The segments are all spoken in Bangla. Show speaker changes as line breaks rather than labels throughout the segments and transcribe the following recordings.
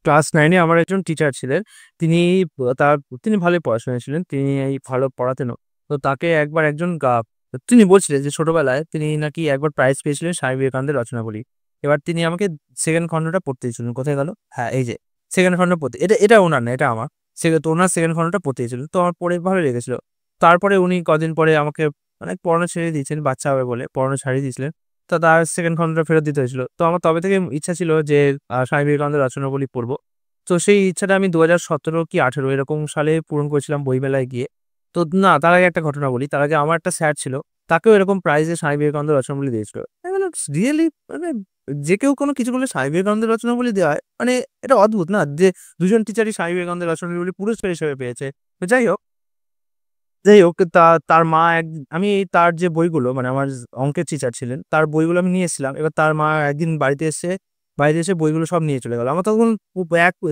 ক্লাস 9 এ আমার একজন টিচার ছিলেন। তিনি তার তিনি ভালোই পড়াশোনায় ছিলেন। তিনি এই ভালো পড়াতেনও। তো তাকে একবার একজন তিনি বলছিলেন যে ছোটবেলায় তিনি নাকি একবার প্রাইজ পেয়েছিলেন স্বামী বিবেকানন্দের রচনাবলী। এবার তিনি আমাকে 2nd খণ্ডটা পড়তে দিয়েছিলেন। কোথায় গেল? হ্যাঁ, এই যে 2nd খণ্ড পড়তে এটা উনার না, এটা আমার। তো উনার 2nd খণ্ডটা পড়তে দিয়েছিলেন। তো আমার পড়ে ভালো লেগেছিল। তারপরে উনি কদিন পরে আমাকে মানে পড়ানো ছেড়ে দিয়েছেন, বাচ্চা হবে বলে পড়ানো ছাড়িয়ে দিয়েছিলেন। তো তার 2nd খণ্ডটা ফেরত দিতে হয়েছিল। তো আমার তবে থেকে ইচ্ছা ছিল যে স্বামী বিবেকানন্দের রচনাবলী পড়ব। তো সেই ইচ্ছাটা আমি 2017 কি 18 এরকম সালে পূরণ করেছিলাম বইমেলায় গিয়ে। তো না, তার আগে একটা ঘটনা বলি। তার আগে আমার একটা স্যার ছিল। তাকেও এরকম প্রাইজে স্বামী বিবেকানন্দের রচনাবলী দিয়েছিল। আমি বললাম রিয়ালি মানে যে কেউ কোনো কিছু করলে স্বামী বিবেকানন্দের রচনাবলী দেওয়া হয়? মানে এটা অদ্ভুত না? যে ২ জন টিচারই স্বামী বিবেকানন্দের রচনাবলী পুরস্কার হিসেবে পেয়েছে। তো যাই হোক তার মা আমি তার যে বইগুলো মানে আমার অঙ্কের টিচার ছিলেন, তার বইগুলো আমি নিয়ে এসেছিলাম। এবার তার মা একদিন বাড়িতে এসে বইগুলো সব নিয়ে চলে গেল। আমার তখন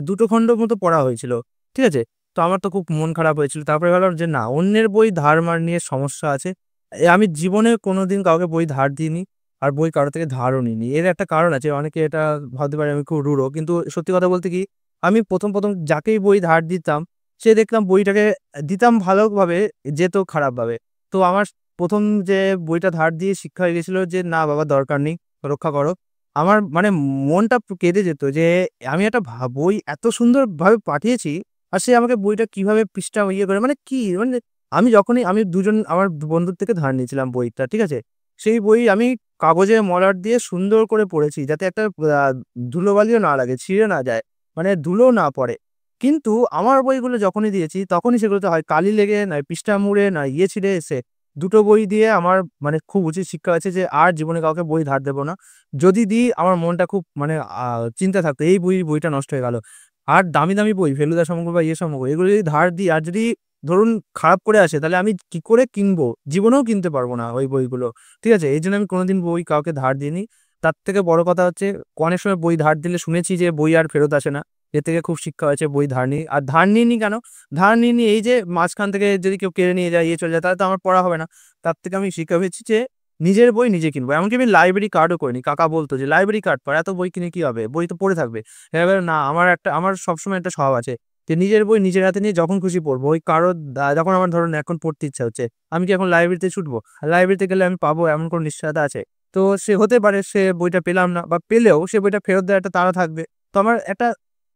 ২ টো খণ্ড মতো পড়া হয়েছিল। ঠিক আছে? তো আমার তো খুব মন খারাপ হয়েছিল। তারপরে ভাবলাম যে না, অন্যের বই ধার নিয়ে সমস্যা আছে। আমি জীবনে কোনোদিন কাউকে বই ধার দিইনি। আর বই কারো থেকে ধারও নিইনি। এর একটা কারণ আছে। অনেকে এটা ভাবতে পারে আমি খুব রূঢ়। কিন্তু সত্যি কথা বলতে কি, আমি ১ম যাকেই বই ধার দিতাম, সে দেখলাম বইটাকে দিতাম ভালোভাবে, যেত খারাপভাবে। তো আমার ১ম যে বইটা ধার দিয়ে শিক্ষা হয়ে গেছিল যে, "না বাবা দরকার নেই, রক্ষা করো।" আমার মানে মনটা কেঁদে যেত যে আমি একটা বই এত সুন্দরভাবে পাঠিয়েছি, আর সে আমাকে বইটা কিভাবে পৃষ্ঠা ইয়ে করে মানে কি মানে আমি যখনই আমি ২ জন আমার বন্ধুর থেকে ধার নিয়েছিলাম বইটা, ঠিক আছে? সেই বই আমি কাগজে মলাট দিয়ে সুন্দর করে পড়েছি যাতে একটা আ ধুলোবালিও না লাগে, ছিঁড়ে না যায়, মানে ধুলোও না পড়ে। কিন্তু আমার বইগুলো যখনই দিয়েছি, তখনই সেগুলোতে হয় কালি লেগে, নয় পৃষ্ঠা মুড়ে, নয় ইয়ে ছিঁড়ে এসে ২ টো বই দিয়ে আমার মানে খুব উচিত শিক্ষা হয়েছে যে আর জীবনে কাউকে বই ধার দেব না। যদি দিই আমার মনটা খুব মানে চিন্তায় থাকতো এই বইটা নষ্ট হয়ে গেল। আর দামি বই ফেলুদা সমগ্র বা ইয়ে সমগ্র এগুলো যদি ধার দিই আর যদি ধরুন খারাপ করে আসে, তাহলে আমি কি করে কিনবো? জীবনেও কিনতে পারব না ওই বইগুলো। ঠিক আছে? এইজন্য আমি কোনদিন বই কাউকে ধার দিইনি। তার থেকে বড় কথা হচ্ছে অনেক সময় বই ধার দিলে শুনেছি যে বই আর ফেরত আসে না। এর থেকে খুব শিক্ষা হয়েছে বই ধার নিই। আর ধার নিইনি কেন? ধার নিইনি এই যে মাঝখান থেকে যদি কেউ কেড়ে নিয়ে যায়, ইয়ে চলে যায় তাহলে তো আমার পড়া হবে না। তার থেকে আমি শিক্ষা পেয়েছি যে নিজের বই নিজে কিনবো। এমনকি আমি লাইব্রেরি কার্ডও করিনি। কাকা বলত যে, "লাইব্রেরি কার্ড কর। এত বই কিনে কি হবে? বই তো পড়ে থাকবে।" এবার না, আমার সবসময় একটা স্বভাব আছে যে নিজের বই নিজের হাতে নিয়ে যখন খুশি পড়বো। ওই কারো যখন আমার ধরুন এখন পড়তে ইচ্ছা হচ্ছে, আমি কি এখন লাইব্রেরিতে ছুটবো? লাইব্রেরিতে গেলে আমি পাবো এমন কোনো নিশ্চয়তা আছে? তো সে হতে পারে সে বইটা পেলাম না বা পেলেও সে বইটা ফেরত দেওয়ার একটা তাড়া থাকবে। তো আমার একটা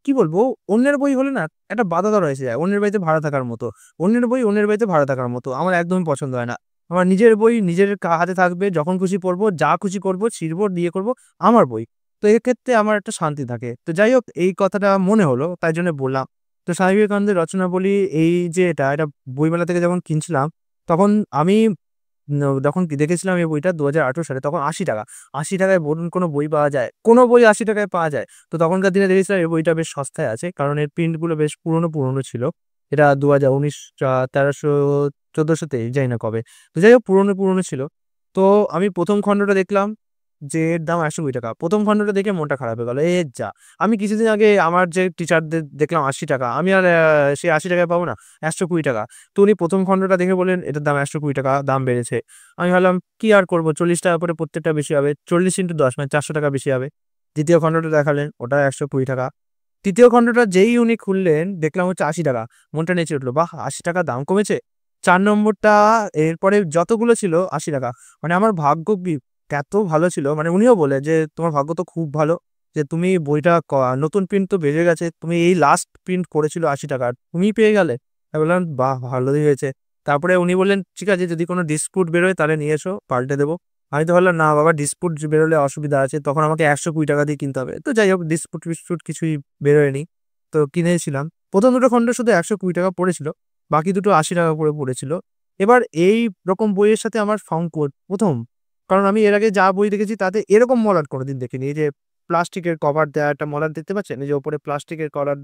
কি বলবো? অন্যের বই হলে না একটা বাঁধা ধরা এসে যায়। অন্যের বাড়িতে ভাড়া থাকার মতো। অন্যের বই অন্যের বাড়িতে ভাড়া থাকার মতো। আমার একদমই পছন্দ হয় না। আমার নিজের বই নিজের হাতে থাকবে। যখন খুশি পড়বো, যা খুশি করবো, ছিঁড়বো, দিয়ে করবো, আমার বই। তো এক্ষেত্রে আমার একটা শান্তি থাকে। তো যাই হোক এই কথাটা মনে হলো তাই জন্য বললাম। তো স্বামী বিবেকানন্দের রচনাবলী এই যে এটা বইমেলা থেকে যখন কিনছিলাম, তখন আমি যখন দেখেছিলাম এই বইটা ২০১৮ সালে তখন ৳৮০ ৳৮০ বলুন কোনো বই পাওয়া যায়? কোনো বই ৳৮০ য় পাওয়া যায়? তো তখনকার দিনে দেখেছিলাম এই বইটা বেশ সস্তায় আছে। কারণ এর প্রিন্ট গুলো বেশ পুরনো ছিল। এটা ২০১৯ ১৩০০ ১৪০০ জানি না কবে। তো যাই হোক পুরনো ছিল। তো আমি ১ম খণ্ডটা দেখলাম যে এর দাম ৳১২০ ১ম খণ্ডটা দেখে মনটা খারাপ হয়ে গেল। যা! আমি কিছুদিন আগে আমার যে টিচারদের দেখলাম ৳৮০ আমি আর সেই ৳৮০ য় পাবো না? ৳১২০ তো উনি ১ম খণ্ডটা দেখে বললেন, "এটার দাম ৳১২০ দাম বেড়েছে।" আমি ভাবলাম কি আর করব? ৳৪০ করে প্রত্যেকটা বেশি হবে। ৪০ × ১০ মানে ৳৪০০ বেশি হবে। ২য় খণ্ডটা দেখালেন, ওটা ৳১২০ ৩য় খণ্ডটা যেই উনি খুললেন, দেখলাম হচ্ছে ৳৮০ মনটা নেচে উঠল। বাহ! ৳৮০ দাম কমেছে। ৪ নম্বরটা এরপরে যতগুলো ছিল ৳৮০ মানে আমার ভাগ্য এত ভালো ছিল। মানে উনিও বললেন যে, "তোমার ভাগ্য তো খুব ভালো যে তুমি বইটা নতুন প্রিন্ট তো বেরিয়ে গেছে। তুমি এই লাস্ট প্রিন্ট করেছিল ৳৮০ আর তুমিই পেয়ে গেলে?" আমি বললাম, "বাহ! ভালোই হয়েছে।" তারপরে উনি বললেন, "ঠিক আছে যদি কোন ডিসপুট বেরোয় তাহলে নিয়ে এসো, পাল্টে দেব।" আমি তো ভাবলাম, "না বাবা ডিসপুট বেরোলে অসুবিধা আছে। তখন আমাকে ৳১২০ দিয়ে কিনতে হবে।" তো যাই হোক ডিসপুট-ফিসপুট কিছুই বেরোয়নি। তো কিনেছিলাম। ১ম দুটো খন্ড শুধু ৳১২০ পড়েছিল। বাকি দুটো ৳৮০ করে পড়েছিল। এবার এই রকম বইয়ের সাথে আমার সংকট ১ম কারণ আমি এর আগে যা বই দেখেছি তাতে এরকম মলাট কোনদিন দেখিনি। এই যে প্লাস্টিকের কভার দেওয়া একটা মলাট দেখতে পাচ্ছেন? এই যে উপরে প্লাস্টিকের কভার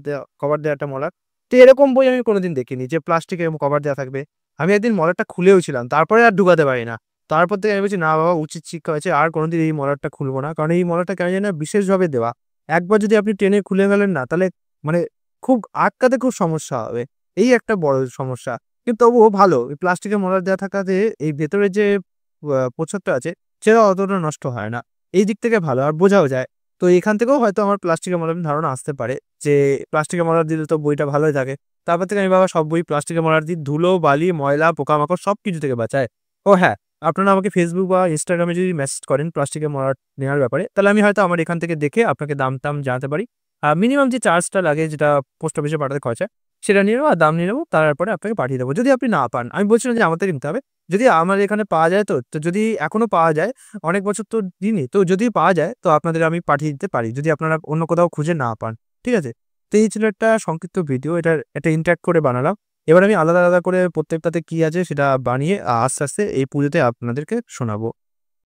দেওয়া একটা মলাট। তো এরকম বই আমি কোনদিন দেখিনি যে প্লাস্টিকের কভার দেওয়া থাকবে। আমি একদিন মলাটটা খুলেও ছিলাম। তারপরে আর ঢুকাতে পারি না। তারপর থেকে আমি বলছি, "না বাবা উচিত শিক্ষা হয়েছে। আর কোনদিন এই মলাটটা খুলব না।" কারণ এই মলাটটা কেন জানি না বিশেষভাবে দেওয়া। একবার যদি আপনি টেনে খুলে ফেলেন না তাহলে মানে খুব আটকাতে খুব সমস্যা হবে। এই একটা বড় সমস্যা। কিন্তু তবুও ভালো। এই প্লাস্টিকের মলাট দেওয়া থাকাতে এই ভেতরে যে প্রচ্ছদটা আছে সেটা অতটা নষ্ট হয় না। এই দিক থেকে ভালো আর বোঝাও যায়। তো এখান থেকেও হয়তো আমার প্লাস্টিকের মলাটের ধারণা আসতে পারে। যে প্লাস্টিকে মলার দিলে তো বইটা ভালোই থাকে। তারপর থেকে আমি বাবা সব বই প্লাস্টিকে মলার দিই। ধুলো, বালি, ময়লা, পোকামাকড় সবকিছু থেকে বাঁচায়। ও হ্যাঁ, আপনারা আমাকে Facebook বা Instagram এ যদি মেসেজ করেন প্লাস্টিকের মলার নেওয়ার ব্যাপারে, তাহলে আমি হয়তো আমার এখান থেকে দেখে আপনাকে দাম-টাম জানাতে পারি। মিনিমাম যে চার্জটা লাগে যেটা পোস্ট অফিসে পাঠাতে খরচা, সেটা নিয়ে নেবো আর দাম নিয়ে নেবো। তারপরে আপনাকে পাঠিয়ে দেবো। যদি আপনি না পান, আমি বলছি না যে আমার থেকে নিতে হবে। যদি আমার এখানে পাওয়া যায় তো যদি এখনো পাওয়া যায়, অনেক বছর তো দিইনি। তো যদি পাওয়া যায় তো আপনাদের আমি পাঠিয়ে দিতে পারি। যদি আপনারা অন্য কোথাও খুঁজে না পান। ঠিক আছে? তো এই ছিল একটা সংক্ষিপ্ত ভিডিও। এটার একটা ইন্টারেক্ট করে বানালাম। এবার আমি আলাদা করে প্রত্যেকটাতে কি আছে সেটা বানিয়ে আস্তে এই পুজোতে আপনাদেরকে শোনাবো।